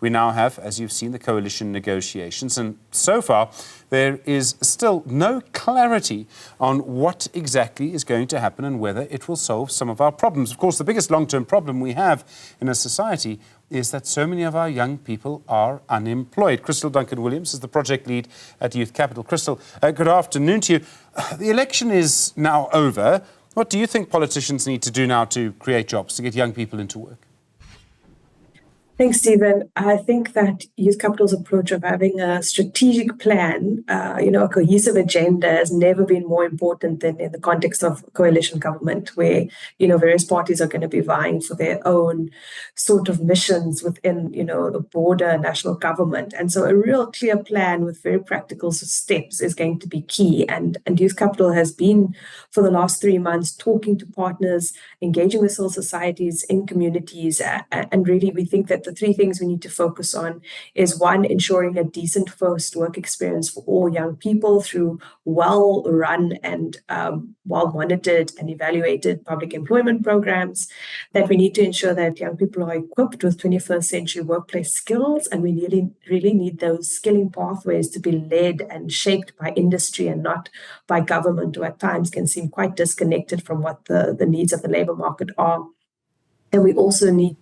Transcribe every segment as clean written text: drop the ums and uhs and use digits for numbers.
We now have, as you've seen, the coalition negotiations, and so far there is still no clarity on what exactly is going to happen and whether it will solve some of our problems. Of course, the biggest long-term problem we have in a society is that so many of our young people are unemployed. Kristal Duncan-Williams is the project lead at Youth Capital. Kristal, good afternoon to you. The election is now over. What do you think politicians need to do now to create jobs, to get young people into work? Thanks, Stephen. I think that Youth Capital's approach of having a strategic plan, a cohesive agenda has never been more important than in the context of coalition government, where, various parties are going to be vying for their own sort of missions within, the broader national government. And so a real clear plan with very practical steps is going to be key. And Youth Capital has been, for the last 3 months, talking to partners, engaging with civil societies in communities, and really we think that the 3 things we need to focus on is, 1, ensuring a decent first work experience for all young people through well-run and well-monitored and evaluated public employment programs, that we need to ensure that young people are equipped with 21st century workplace skills, and we really need those skilling pathways to be led and shaped by industry and not by government, who at times can seem quite disconnected from what the needs of the labour market are. And we also need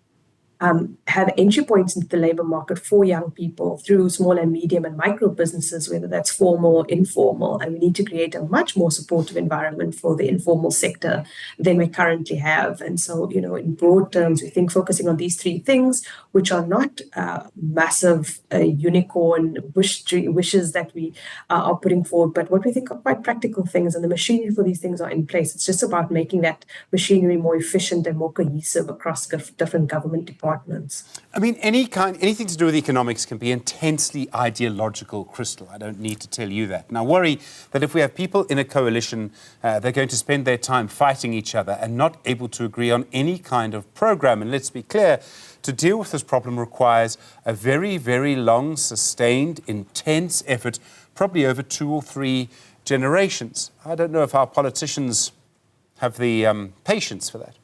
have entry points into the labour market for young people through small and medium and micro businesses, whether that's formal or informal. And we need to create a much more supportive environment for the informal sector than we currently have. And so, in broad terms, we think focusing on these 3 things, which are not massive unicorn wishes that we are putting forward, but what we think are quite practical things, and the machinery for these things are in place. It's just about making that machinery more efficient and more cohesive across different government departments. I mean, anything to do with economics can be intensely ideological, Kristal. I don't need to tell you that. And I worry that if we have people in a coalition, they're going to spend their time fighting each other and not able to agree on any kind of program. And let's be clear, to deal with this problem requires a very, very long, sustained, intense effort, probably over 2 or 3 generations. I don't know if our politicians have the patience for that.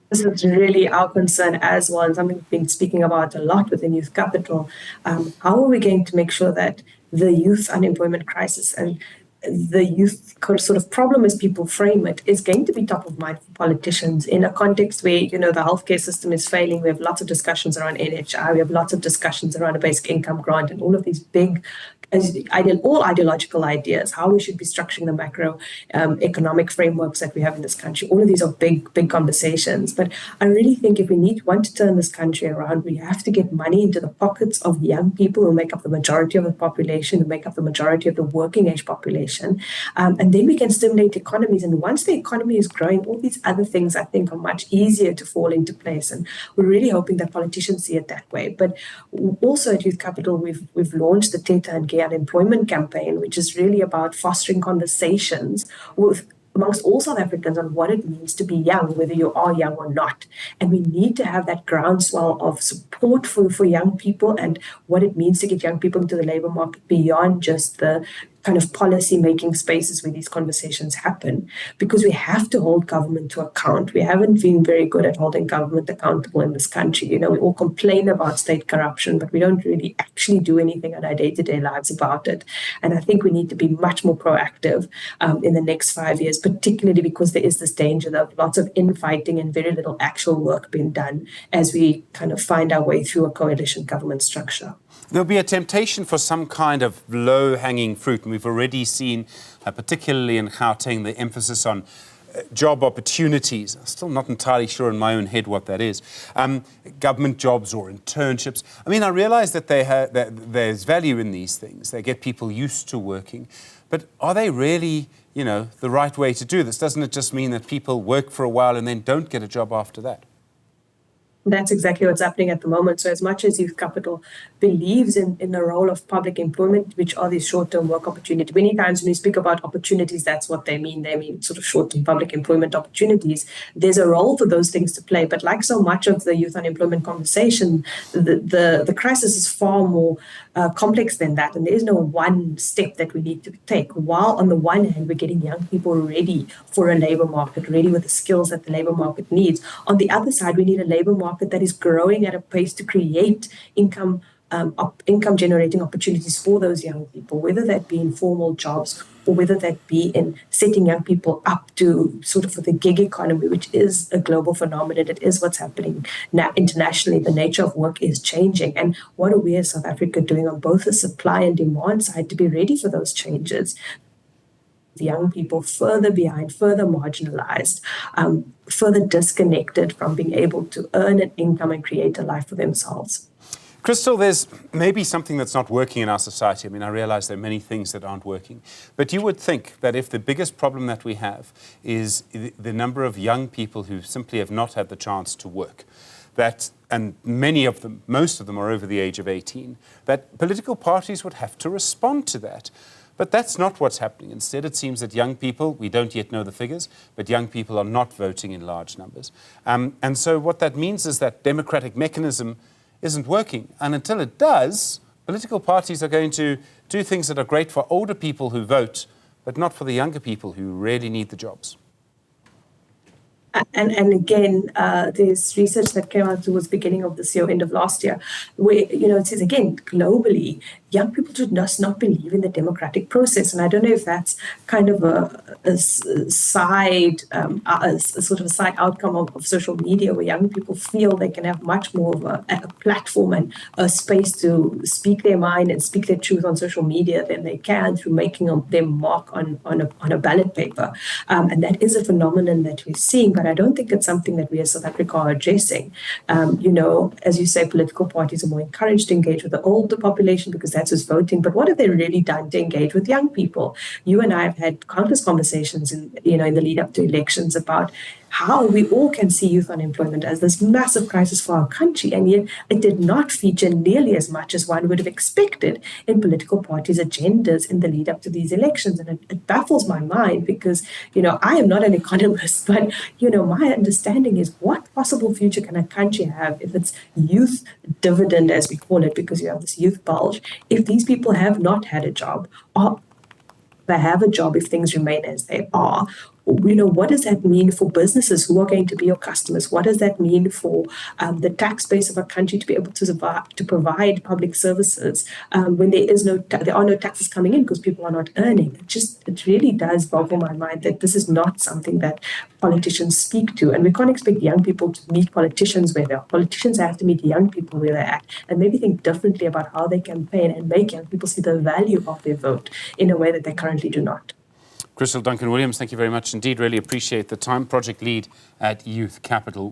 This is really our concern as well, and something we've been speaking about a lot within Youth Capital. How are we going to make sure that the youth unemployment crisis and the youth sort of problem, as people frame it, is going to be top of mind for politicians in a context where, the healthcare system is failing? We have lots of discussions around NHI, we have lots of discussions around a basic income grant, and all of these big, all ideological ideas, how we should be structuring the macro economic frameworks that we have in this country. All of these are big conversations. But I really think if we want to turn this country around, we have to get money into the pockets of young people who make up the majority of the population, who make up the majority of the working age population. And then we can stimulate economies. And once the economy is growing, all these other things, I think, are much easier to fall into place. And we're really hoping that politicians see it that way. But also at Youth Capital, we've launched the Teta and Gay Unemployment campaign, which is really about fostering conversations amongst all South Africans on what it means to be young, whether you are young or not. And we need to have that groundswell of support for young people and what it means to get young people into the labour market beyond just the kind of policy-making spaces where these conversations happen, because we have to hold government to account. We haven't been very good at holding government accountable in this country. We all complain about state corruption, but we don't really actually do anything in our day-to-day lives about it. And I think we need to be much more proactive in the next 5 years, particularly because there is this danger of lots of infighting and very little actual work being done as we kind of find our way through a coalition government structure. There'll be a temptation for some kind of low-hanging fruit, and we've already seen, particularly in Gauteng, the emphasis on job opportunities. I'm still not entirely sure in my own head what that is. Government jobs or internships. I mean, I realise that there's value in these things. They get people used to working. But are they really, the right way to do this? Doesn't it just mean that people work for a while and then don't get a job after that? That's exactly what's happening at the moment. So as much as Youth Capital believes in the role of public employment, which are these short-term work opportunities, many times when you speak about opportunities, that's what they mean. They mean sort of short-term public employment opportunities. There's a role for those things to play. But like so much of the youth unemployment conversation, the crisis is far more complex than that. And there is no one step that we need to take. While on the one hand, we're getting young people ready for a labour market, ready with the skills that the labour market needs. On the other side, we need a labour market market that is growing at a pace to create income generating opportunities for those young people, whether that be in formal jobs or whether that be in setting young people up to sort of for the gig economy, which is a global phenomenon. It is what's happening now internationally. The nature of work is changing. And what are we as South Africa doing on both the supply and demand side to be ready for those changes? The young people further behind, further marginalized, further disconnected from being able to earn an income and create a life for themselves. Kristal, there's maybe something that's not working in our society. I mean, I realize there are many things that aren't working. But you would think that if the biggest problem that we have is the number of young people who simply have not had the chance to work, and many of them, most of them are over the age of 18, that political parties would have to respond to that. But that's not what's happening. Instead, it seems that young people, we don't yet know the figures, but young people are not voting in large numbers. And so what that means is that democratic mechanism isn't working. And until it does, political parties are going to do things that are great for older people who vote, but not for the younger people who really need the jobs. And again, there's research that came out towards the beginning of this year, end of last year, where, it says, again, globally, young people should not believe in the democratic process. And I don't know if that's kind of a side outcome of social media, where young people feel they can have much more of a platform and a space to speak their mind and speak their truth on social media than they can through making their mark on a ballot paper. And that is a phenomenon that we're seeing, but I don't think it's something that we as South Africa are addressing. As you say, political parties are more encouraged to engage with the older population because that's who's voting. But what have they really done to engage with young people? You and I have had countless conversations in the lead up to elections about how we all can see youth unemployment as this massive crisis for our country, and yet it did not feature nearly as much as one would have expected in political parties' agendas in the lead up to these elections. And it baffles my mind because, I am not an economist, but, my understanding is what possible future can a country have if it's youth dividend, as we call it, because you have this youth bulge, if these people have not had a job, or they have a job if things remain as they are. What does that mean for businesses who are going to be your customers? What does that mean for the tax base of a country to be able to provide public services when there are no taxes coming in because people are not earning? It really does boggle my mind that this is not something that politicians speak to, and we can't expect young people to meet politicians where they are. Politicians have to meet young people where they're at and maybe think differently about how they campaign and make young people see the value of their vote in a way that they currently do not. Kristal Duncan-Williams, thank you very much indeed. Really appreciate the time. Project lead at Youth Capital.